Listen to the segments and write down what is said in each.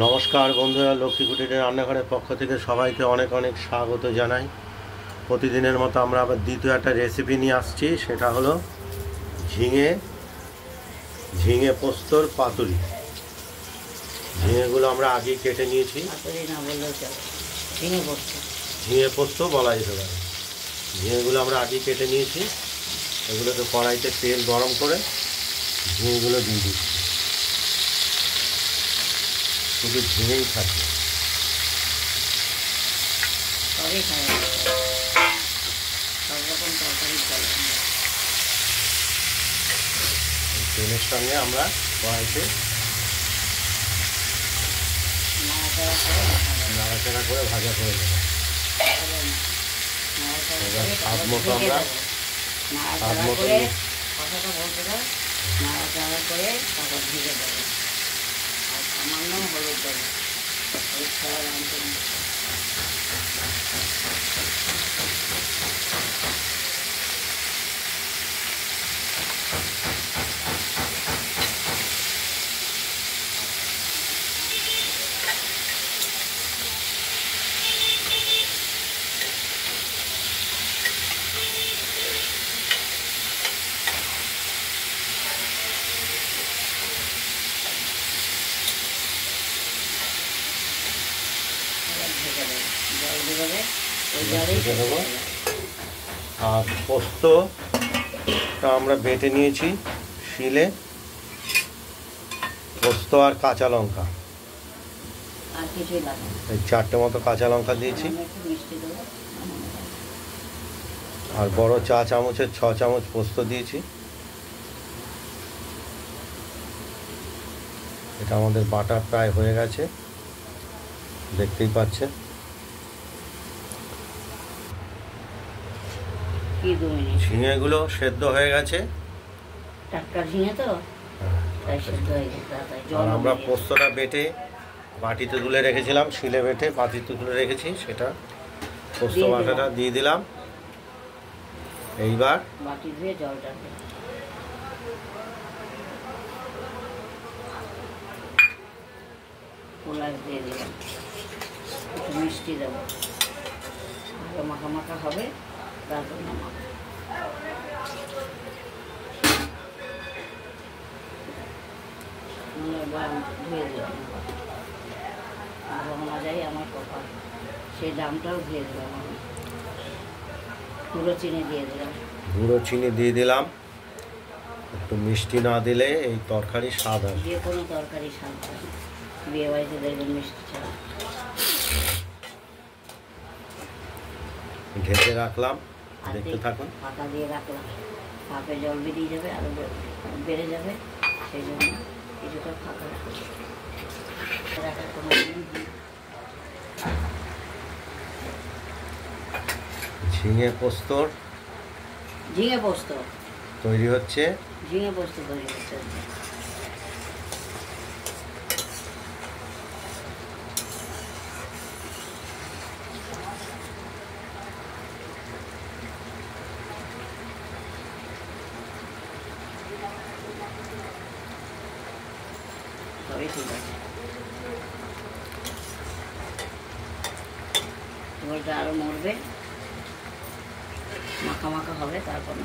নমস্কার বন্ধুরা, লক্ষ্মী কুটিরের রান্নাঘরের পক্ষ থেকে সবাইকে অনেক অনেক স্বাগত জানাই। প্রতিদিনের মতো আমরা আবার দ্বিতীয় একটা রেসিপি নিয়ে আসছি, সেটা হলো ঝিঙে পোস্তর পাতুরি। ঝিঙেগুলো আমরা আগেই কেটে নিয়েছি। ঝিঙে পোস্ত বলা যেতে পারে। ঝিঙেগুলো আমরা আগেই কেটে নিয়েছি। এগুলোকে কড়াইতে তেল গরম করে ঝিঙেগুলো দিয়ে দিচ্ছি। শুধু ঝিঙেই থাকে, তেলের সঙ্গে আমরা কড়াইতে নাড়াচাড়া করে ভাজা করে দেবো। এবার স্বাদ মতো আমরা নাড়াচাড়া করে তারপর ভেজে দেবো। আর সামান্য হলুদ দেবো, হলুদ ছাড়া রাঁধতে নেই। আর পোস্তটা আমরা বেটে নিয়েছি শিলে। পোস্ত আর কাঁচা লঙ্কা, এই 4টে মতো কাঁচা লঙ্কা দিয়েছি। আর বড় চা চামচের 6 চামচ পোস্ত দিয়েছি। এটা আমাদের বাটা প্রায় হয়ে গেছে, দেখতেই পাচ্ছেন। ঝিঙেগুলো সেদ্ধ হয়ে গেছে, টাটকা ঝিঙে তো, তাই সেদ্ধ হয়ে গেছে। আর আমরা পোস্তটা বেটে বাটিতে তুলে রেখেছিলাম, শিলে বেটে বাটিতে তুলে রেখেছি, সেটা পোস্ত বাটাটা দিয়ে দিলাম। এইবার বাটি ধুয়ে জলটা দিয়ে দিলাম, একটু মিষ্টি দেবো, ভালো মাখা মাখা হবে। তারপর নামাবো। ধুয়ে দিলাম, ভালো যায় আমার কপাল, সেই দামটাও ধুয়ে দিলাম। আমি গুঁড়ো চিনি দিয়ে দিলাম। একটু মিষ্টি না দিলে এই তরকারি স্বাদ আসে। যে কোনো তরকারি স্বাদ আসে, বিয়ে বাড়িতে দেখবেন মিষ্টি ছাড়া। ঢেকে রাখলাম, দেখতে থাকুন। পাতা দিয়ে রাখলাম, ভাপে জল বেরিয়ে যাবে, আরো বেড়ে যাবে, সেই জন্য কিছুটা ফাঁকা রাখার কোনো ঝিঙে পোস্ত তৈরি হচ্ছে। ঠিক আছে, ঝোলটা আরো মরবে, মাখা মাখা হবে। তারপর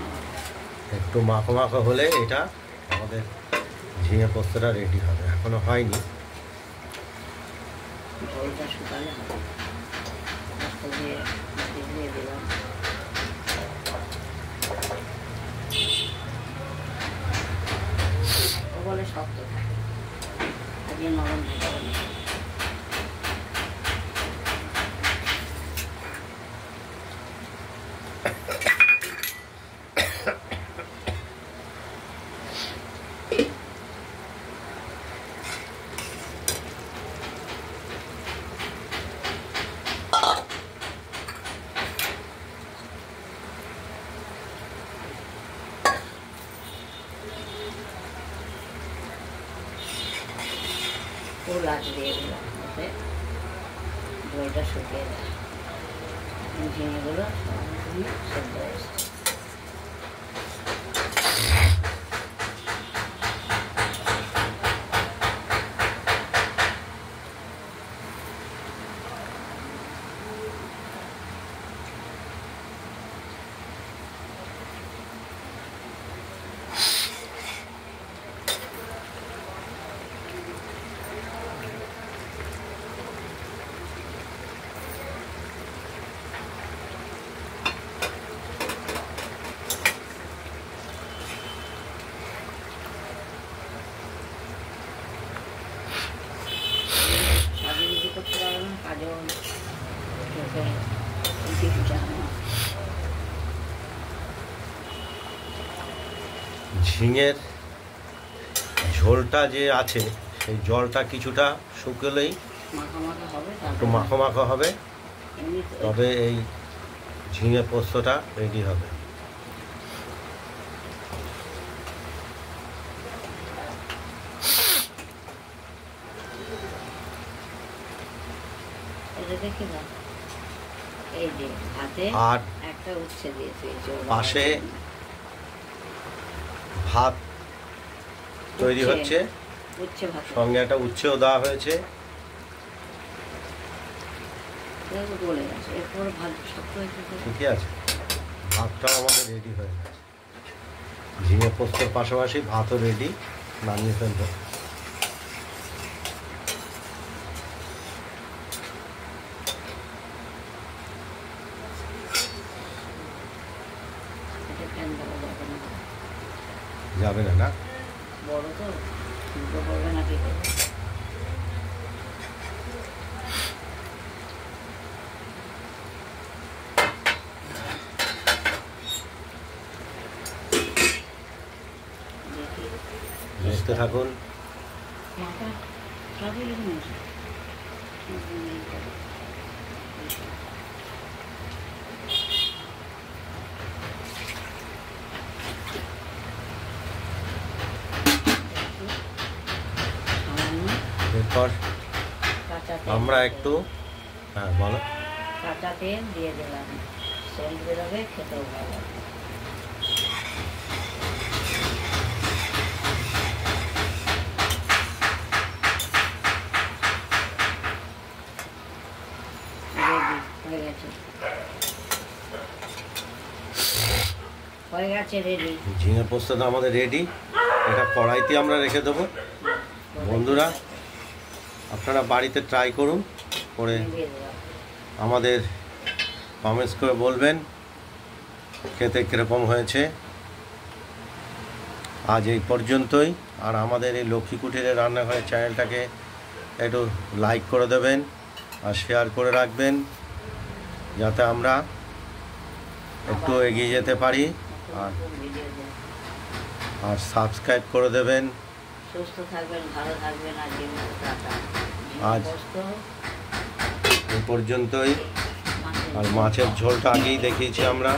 একটু মাখা মাখা হলে এটা আমাদের ঝিঙে পোস্তটা রেডি হবে। এখনো হয়নি, ঝোলটা শুকালে হবে। দিয়ে দিলাম, বলে শক্ত থাকে, আজকে নরম থাকে। ফুল আঁচ দিয়ে দিলাম, যাতে ঝোলটা শুকিয়ে যায়। ঝিঙেগুলো সেদ্ধ হয়ে এসছে। করতে পারবে না, কাজল চোখে উঠে ফুটে আমার। ঝিঙের ঝোলটা যে আছে সেই জলটা কিছুটা শুকলেই মাখা মাখা হবে, একটু মাখো মাখো হবে, এমনি তবে এই ঝিঙে পোস্তটা রেডি হবে। এটা দেখে না, এই যে হাতে আর একটা উচ্ছে দিয়েছে, পাশে ভাত তৈরি হচ্ছে, উচ্ছে ভাত সঙ্গে একটা উচ্ছেও দেওয়া হয়েছে। গলে গেছে, এরপর ভাত শক্ত হয়েছে। ঠিকই আছে, ভাতটাও আমাদের রেডি হয়ে গেছে। ঝিঙে পোস্তর পাশাপাশি ভাতও রেডি, নামিয়ে ফেলবো। এটা ফ্যান দেওয়া যাবে না, যাবে না, না বড় তো দুটো করবে না, ঠিক আছে। দেখতে থাকুন। মাথা সবই এরকম আছে। এরপর কাঁচা তেল আমরা একটু, হ্যাঁ বলো, কাঁচা তেল দিয়ে দিলাম, সেন্ট বেরোবে, খেতেও ভালো লাগবে। হয়ে গেছে রেডি। ঝিঙে পোস্তটা আমাদের রেডি। এটা কড়াইতে আমরা রেখে দেবো। বন্ধুরা, আপনারা বাড়িতে ট্রাই করুন, করে আমাদের কমেন্টস করে বলবেন খেতে কীরকম হয়েছে। আজ এই পর্যন্তই। আর আমাদের এই লক্ষ্মী কুটিরের রান্নাঘরের চ্যানেলটাকে একটু লাইক করে দেবেন আর শেয়ার করে রাখবেন, যাতে আমরা একটু এগিয়ে যেতে পারি। আর সাবস্ক্রাইব করে দেবেন। সুস্থ থাকবেন, ভালো থাকবেন। আজ এই পর্যন্তই। আর মাছের ঝোলটা আগেই দেখিয়েছি আমরা।